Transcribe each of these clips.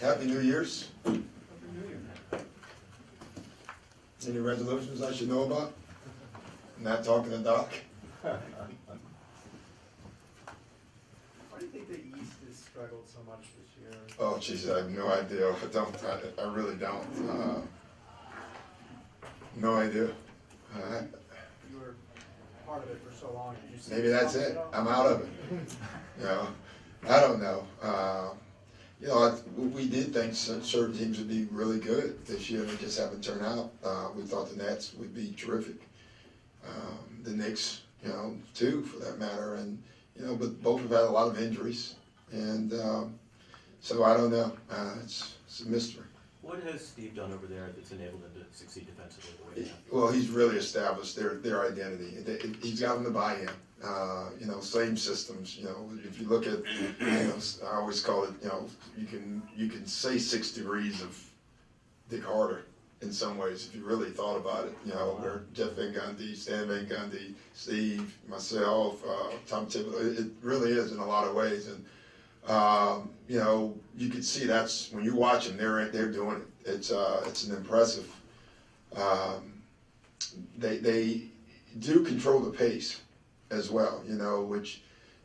Happy New Year's. Happy New Year. Any resolutions I should know about? Not talking to Doc. Why do you think the East has struggled so much this year? Oh, jeez, I have no idea. I really don't. No idea. You were part of it for so long. Did you see Maybe that's something it. at all? I'm out of it. You know, I don't know. We did think certain teams would be really good this year. They just haven't turned out. We thought the Nets would be terrific. The Knicks, too, for that matter. And but both have had a lot of injuries, and so I don't know. It's a mystery. What has Steve done over there that's enabled them to succeed defensively the way they have? Well, he's really established their identity. He's got them to buy in. Same systems. If you look at, I always call it, you can say 6 degrees of Dick Harder in some ways if you really thought about it. Where Jeff Van Gundy, Stan Van Gundy, Steve, myself, Tom Thibodeau. It really is in a lot of ways, and you can see that's when you watch them, they're doing it. It's an impressive. They do control the pace as well, which,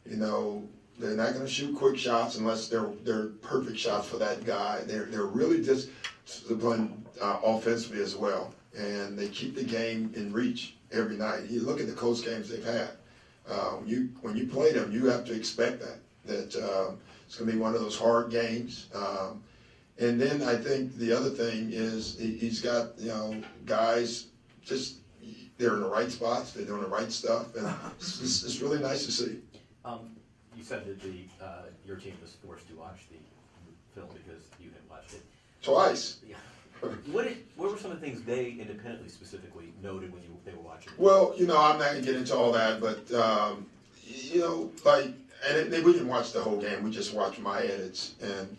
they're not going to shoot quick shots unless they're perfect shots for that guy. They're really disciplined offensively as well, and they keep the game in reach every night. You look at the close games they've had. When you play them, you have to expect that it's going to be one of those hard games. And then I think the other thing is he's got guys just they're in the right spots, they're doing the right stuff, and it's really nice to see. You said that your team was forced to watch the film because you had watched it Twice. Yeah. What were some of the things they independently specifically noted when they were watching it? Well, I'm not going to get into all that, but we didn't watch the whole game. We just watched my edits, and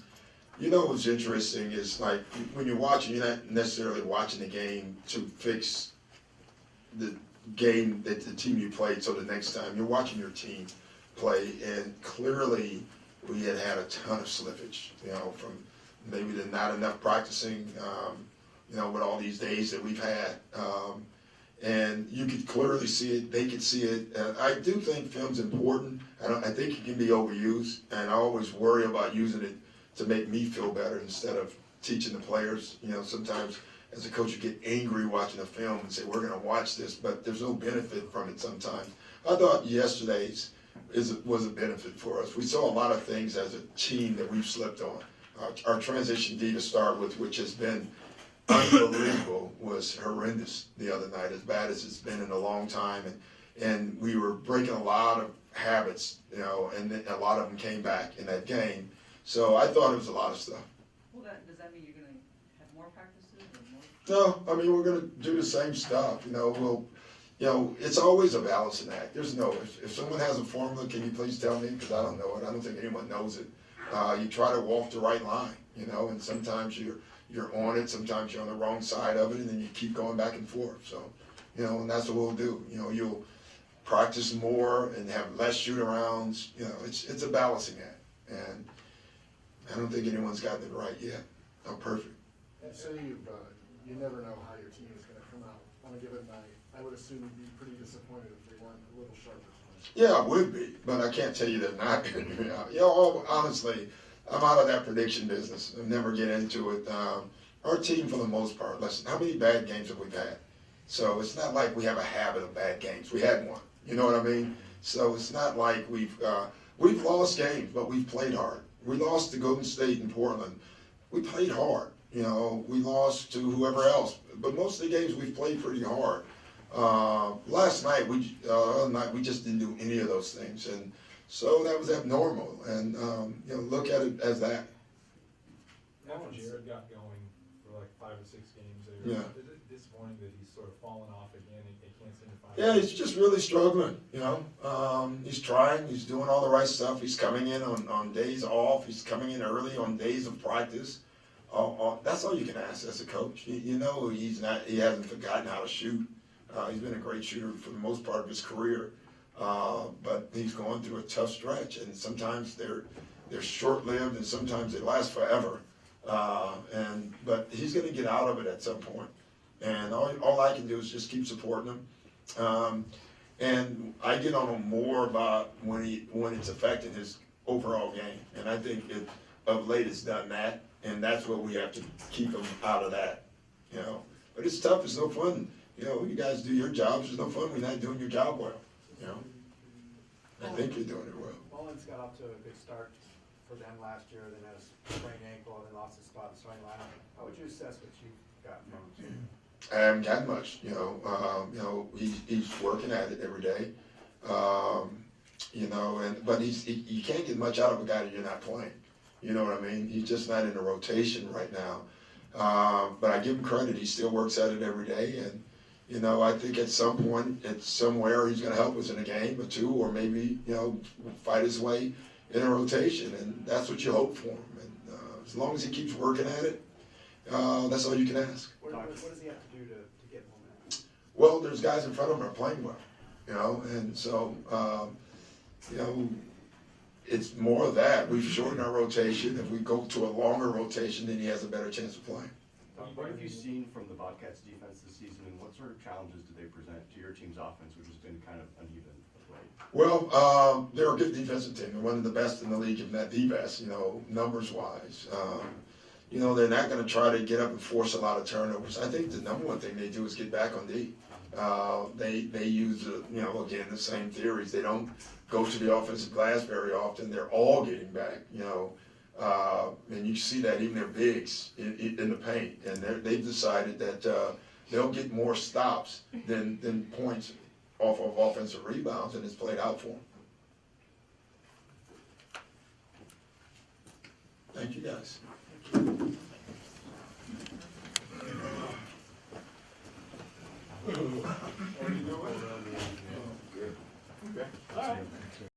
what's interesting is like when you're watching, you're not necessarily watching the game to fix the game that the team you played. So the next time you're watching your team play, and clearly we had a ton of slippage, from maybe the not enough practicing, with all these days that we've had. And you could clearly see it. They could see it. I do think film's important. I think it can be overused, and I always worry about using it to make me feel better instead of teaching the players. Sometimes as a coach you get angry watching a film and say we're going to watch this, but there's no benefit from it sometimes. I thought yesterday's was a benefit for us. We saw a lot of things as a team that we've slipped on. Our transition D to start with, which has been unbelievable, was horrendous the other night, as bad as it's been in a long time, and we were breaking a lot of habits, and then a lot of them came back in that game. So I thought it was a lot of stuff. Well, does that mean you're going to have more practices or more? No, I mean we're going to do the same stuff. It's always a balancing act. There's no if someone has a formula, can you please tell me? Because I don't know it. I don't think anyone knows it. You try to walk the right line, and sometimes you're on it, sometimes you're on the wrong side of it, and then you keep going back and forth. So, and that's what we'll do. You'll practice more and have less shoot-arounds. It's a balancing act, and I don't think anyone's gotten it right yet. Not perfect. And so you never know how your team is going to come out on a given night. I would assume you'd be pretty disappointed if they weren't a little sharper tonight. Yeah, I would be, but I can't tell you they're not going to be out. Honestly, I'm out of that prediction business. I never get into it. Our team, for the most part, listen, how many bad games have we had? So it's not like we have a habit of bad games. We had one. You know what I mean? So it's not like we've lost games, but we've played hard. We lost to Golden State and Portland. We played hard. We lost to whoever else. But most of the games we've played pretty hard. Last night, we just didn't do any of those things. And so that was abnormal. And, look at it as that. After Jared got going for like 5 or 6 games there, Yeah. is it disappointing that he's sort of fallen off again and he can't seem to find Yeah, he's just really struggling, He's trying, he's doing all the right stuff. He's coming in on days off. He's coming in early on days of practice. That's all you can ask as a coach. He hasn't forgotten how to shoot. He's been a great shooter for the most part of his career. But he's going through a tough stretch, and sometimes they're short-lived and sometimes they last forever. But he's gonna get out of it at some point. And all I can do is just keep supporting him. And I get on him more about when it's affecting his overall game. And I think it, of late, it's done that. And that's what we have to keep him out of that, you know. But it's tough, it's no fun. You know, you guys do your jobs, it's no fun when you're not doing your job well, you know. I think you're doing it well. Mullins got off to a good start for them last year, then has sprained ankle, and then lost his spot in the starting lineup. How would you assess what you got from him? I haven't got much, you know, he's working at it every day. You know, but you can't get much out of a guy that you're not playing. You know what I mean? He's just not in the rotation right now. But I give him credit, he still works at it every day, and you know, I think at some point, at somewhere, he's gonna help us in a game or two, or maybe, you know, fight his way in a rotation, and that's what you hope for him. And as long as he keeps working at it, that's all you can ask. What does he have to do to get momentum? Well, there's guys in front of him that are playing well, you know, and so, you know, it's more of that. We've shortened our rotation. If we go to a longer rotation, then he has a better chance of playing. What have you seen from the Bobcats defense this season, and what sort of challenges do they present to your team's offense, which has been kind of uneven of late? Well, they're a good defensive team. They're one of the best in the league, if not the best, you know, numbers-wise. You know, they're not going to try to get up and force a lot of turnovers. I think the number one thing they do is get back on D. They use, you know, again, the same theories. They don't go to the offensive glass very often. They're all getting back, you know. And you see that even their bigs in the paint. And they've decided that they'll get more stops than points off of offensive rebounds, and it's played out for them. Thank you, guys. What are you doing?